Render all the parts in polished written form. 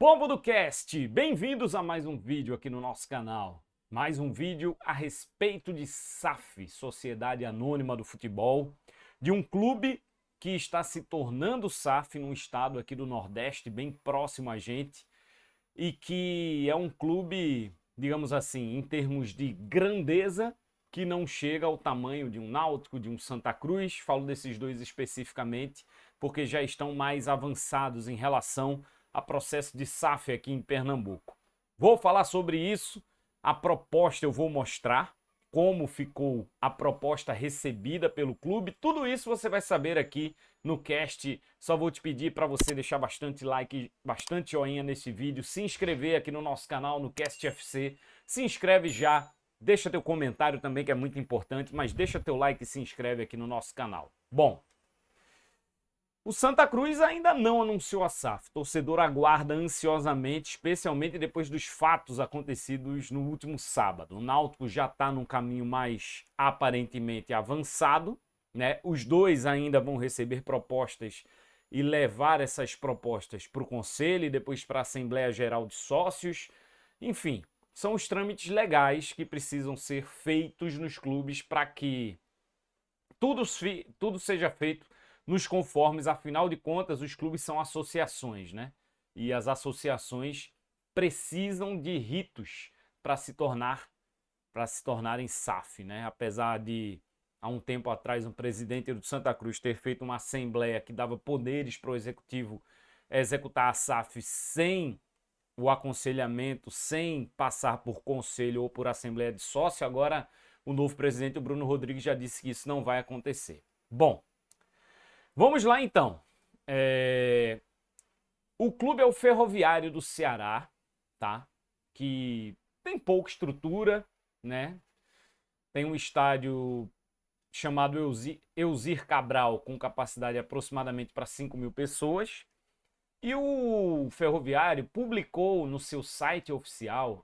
Povo do Cast, bem-vindos a mais um vídeo aqui no nosso canal. Mais um vídeo a respeito de SAF, Sociedade Anônima do Futebol, de um clube que está se tornando SAF num estado aqui do Nordeste, bem próximo a gente, e que é um clube, digamos assim, em termos de grandeza, que não chega ao tamanho de um Náutico, de um Santa Cruz. Falo desses dois especificamente, porque já estão mais avançados em relação a processo de SAF aqui em Pernambuco. Vou falar sobre isso, a proposta eu vou mostrar, como ficou a proposta recebida pelo clube, tudo isso você vai saber aqui no cast. Só vou te pedir para você deixar bastante like, bastante joinha nesse vídeo, se inscrever aqui no nosso canal, no Cast FC, se inscreve já, deixa teu comentário também que é muito importante, mas deixa teu like e se inscreve aqui no nosso canal. Bom, o Santa Cruz ainda não anunciou a SAF. O torcedor aguarda ansiosamente, especialmente depois dos fatos acontecidos no último sábado. O Náutico já está num caminho mais aparentemente avançado, né? Os dois ainda vão receber propostas e levar essas propostas para o Conselho e depois para a Assembleia Geral de Sócios. Enfim, são os trâmites legais que precisam ser feitos nos clubes para que tudo seja feito nos conformes. Afinal de contas, os clubes são associações, né? E as associações precisam de ritos para se tornarem SAF, né? Apesar de, há um tempo atrás, um presidente do Santa Cruz ter feito uma assembleia que dava poderes para o executivo executar a SAF sem o aconselhamento, sem passar por conselho ou por assembleia de sócio, agora o novo presidente, o Bruno Rodrigues, já disse que isso não vai acontecer. Bom, vamos lá então. O clube é o Ferroviário do Ceará, tá? Que tem pouca estrutura, né? Tem um estádio chamado Elzir Cabral, com capacidade aproximadamente para 5.000 pessoas. E o Ferroviário publicou no seu site oficial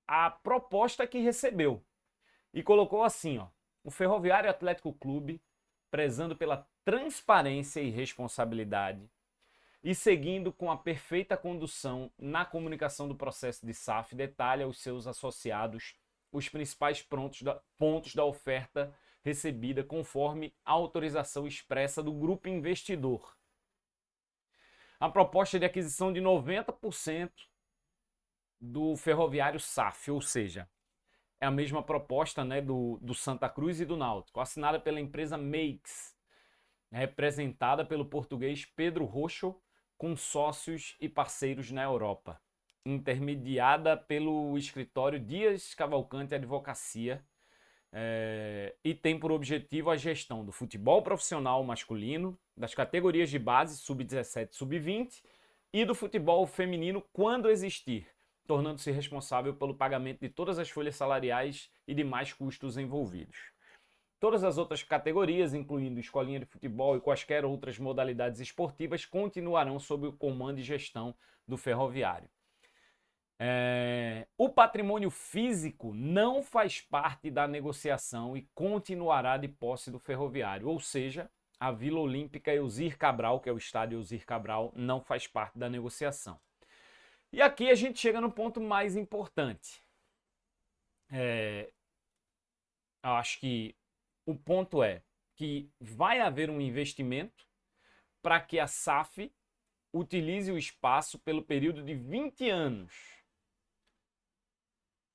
a proposta que recebeu. E colocou assim, ó: o Ferroviário Atlético Clube, prezando pela transparência e responsabilidade e seguindo com a perfeita condução na comunicação do processo de SAF, detalha aos seus associados os principais pontos da oferta recebida conforme a autorização expressa do grupo investidor. A proposta de aquisição de 90% do Ferroviário SAF, ou seja, é a mesma proposta, né, do Santa Cruz e do Náutico, assinada pela empresa Meix, representada pelo português Pedro Rocho, com sócios e parceiros na Europa, intermediada pelo escritório Dias Cavalcante Advocacia, e tem por objetivo a gestão do futebol profissional masculino, das categorias de base sub-17 e sub-20 e do futebol feminino quando existir, tornando-se responsável pelo pagamento de todas as folhas salariais e demais custos envolvidos. Todas as outras categorias, incluindo escolinha de futebol e quaisquer outras modalidades esportivas, continuarão sob o comando e gestão do Ferroviário. O patrimônio físico não faz parte da negociação e continuará de posse do Ferroviário, ou seja, a Vila Olímpica Elzir Cabral, que é o estádio Elzir Cabral, não faz parte da negociação. E aqui a gente chega no ponto mais importante. Eu acho que o ponto é que vai haver um investimento para que a SAF utilize o espaço pelo período de 20 anos.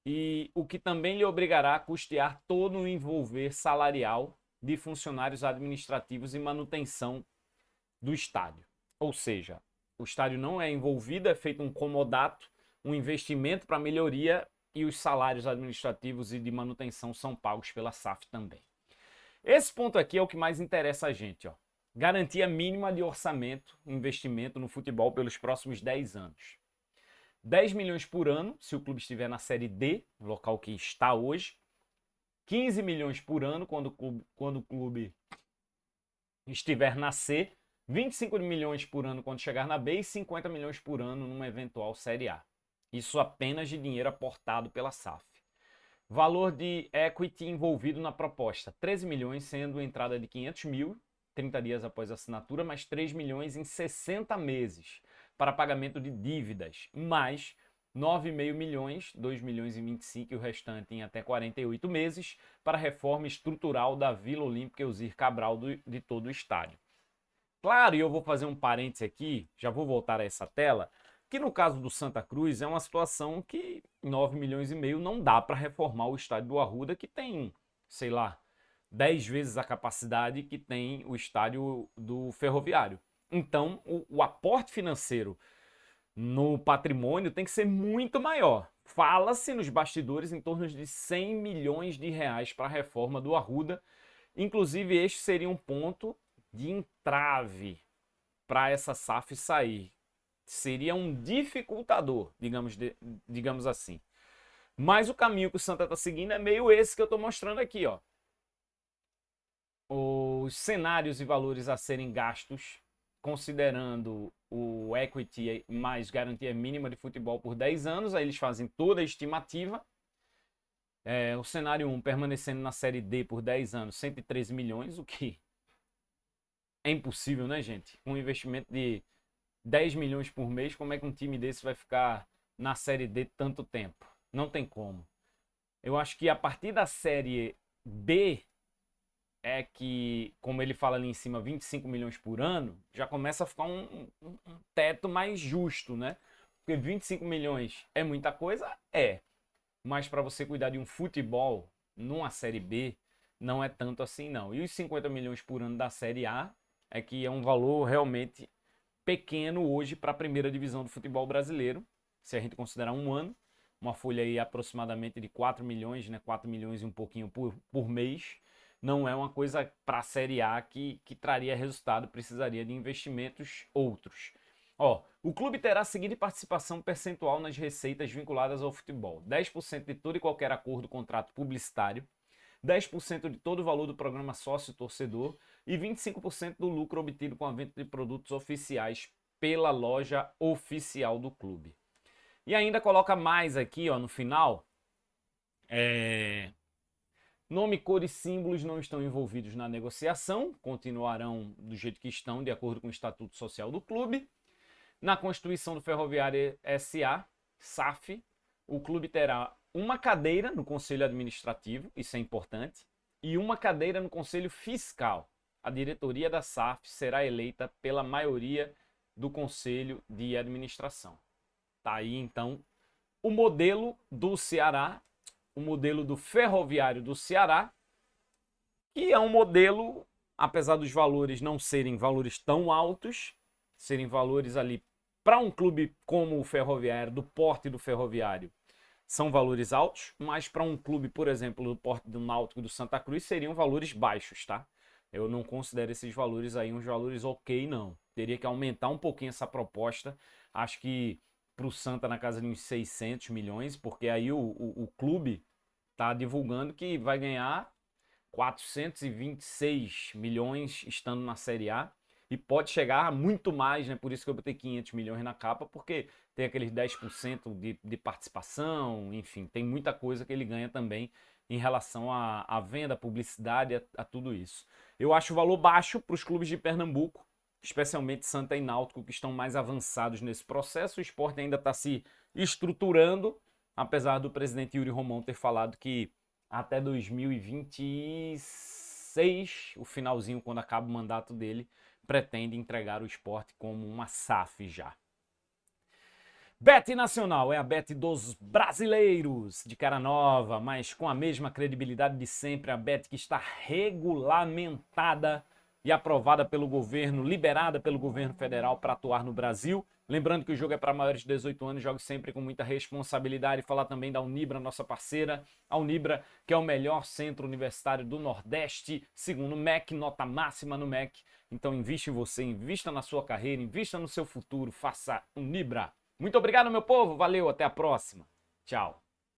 E o que também lhe obrigará a custear todo o envolver salarial de funcionários administrativos e manutenção do estádio. Ou seja, o estádio não é envolvido, é feito um comodato, um investimento para melhoria e os salários administrativos e de manutenção são pagos pela SAF também. Esse ponto aqui é o que mais interessa a gente, ó. Garantia mínima de orçamento, investimento no futebol pelos próximos 10 anos. 10 milhões por ano, se o clube estiver na Série D, no local que está hoje. 15 milhões por ano quando o clube estiver na C. 25 milhões por ano quando chegar na B e 50 milhões por ano numa eventual Série A. Isso apenas de dinheiro aportado pela SAF. Valor de equity envolvido na proposta: 13 milhões, sendo entrada de 500 mil, 30 dias após a assinatura, mais 3 milhões em 60 meses, para pagamento de dívidas, mais 9,5 milhões, 2 milhões e 25 e o restante em até 48 meses, para a reforma estrutural da Vila Olímpica Elzir Cabral de todo o estádio. Claro, e eu vou fazer um parêntese aqui, já vou voltar a essa tela, que no caso do Santa Cruz é uma situação que 9 milhões e meio não dá para reformar o estádio do Arruda, que tem, sei lá, 10 vezes a capacidade que tem o estádio do Ferroviário. Então, o aporte financeiro no patrimônio tem que ser muito maior. Fala-se nos bastidores em torno de 100 milhões de reais para a reforma do Arruda. Inclusive, este seria um ponto de entrave para essa SAF sair. Seria um dificultador, digamos assim. Mas o caminho que o Santa está seguindo é meio esse que eu estou mostrando aqui, ó. Os cenários e valores a serem gastos, considerando o equity mais garantia mínima de futebol por 10 anos, aí eles fazem toda a estimativa. O cenário 1, permanecendo na Série D por 10 anos, 113 milhões, o que é impossível, né, gente? Com um investimento de 10 milhões por mês, como é que um time desse vai ficar na Série D tanto tempo? Não tem como. Eu acho que a partir da Série B é que, como ele fala ali em cima, 25 milhões por ano, já começa a ficar um teto mais justo, né? Porque 25 milhões é muita coisa? É. Mas para você cuidar de um futebol numa Série B, não é tanto assim, não. E os 50 milhões por ano da Série A é que é um valor realmente pequeno hoje para a primeira divisão do futebol brasileiro, se a gente considerar um ano, uma folha aí aproximadamente de 4 milhões, né? 4 milhões e um pouquinho por mês, não é uma coisa para a Série A que traria resultado, precisaria de investimentos outros. Ó, o clube terá a seguinte participação percentual nas receitas vinculadas ao futebol: 10% de todo e qualquer acordo, contrato publicitário, 10% de todo o valor do programa sócio-torcedor e 25% do lucro obtido com a venda de produtos oficiais pela loja oficial do clube. E ainda coloca mais aqui, ó, no final, nome, cor e símbolos não estão envolvidos na negociação, continuarão do jeito que estão, de acordo com o Estatuto Social do clube. Na Constituição do Ferroviário S.A., SAF, o clube terá uma cadeira no Conselho Administrativo, isso é importante, e uma cadeira no Conselho Fiscal. A diretoria da SAF será eleita pela maioria do Conselho de Administração. Tá aí, então, o modelo do Ceará, o modelo do Ferroviário do Ceará, que é um modelo, apesar dos valores não serem valores tão altos, serem valores ali para um clube como o Ferroviário, do porte do Ferroviário, são valores altos, mas para um clube, por exemplo, do porte do Náutico e do Santa Cruz, seriam valores baixos, tá? Eu não considero esses valores aí uns valores ok, não. Teria que aumentar um pouquinho essa proposta. Acho que para o Santa na casa de uns 600 milhões, porque aí o clube está divulgando que vai ganhar 426 milhões estando na Série A. E pode chegar a muito mais, né? Por isso que eu botei 500 milhões na capa, porque tem aqueles 10% de participação, enfim, tem muita coisa que ele ganha também em relação à venda, publicidade, a tudo isso. Eu acho o valor baixo para os clubes de Pernambuco, especialmente Santa e Náutico, que estão mais avançados nesse processo. O Sport ainda está se estruturando, apesar do presidente Yuri Romão ter falado que até 2026, o finalzinho, quando acaba o mandato dele, pretende entregar o Sport como uma SAF já. Bet Nacional é a bet dos brasileiros, de cara nova, mas com a mesma credibilidade de sempre. A bet que está regulamentada e aprovada pelo governo, liberada pelo governo federal para atuar no Brasil. Lembrando que o jogo é para maiores de 18 anos, jogue sempre com muita responsabilidade. Falar também da Unibra, nossa parceira. A Unibra, que é o melhor centro universitário do Nordeste, segundo o MEC, nota máxima no MEC. Então invista em você, invista na sua carreira, invista no seu futuro, faça Unibra. Muito obrigado, meu povo. Valeu, até a próxima. Tchau.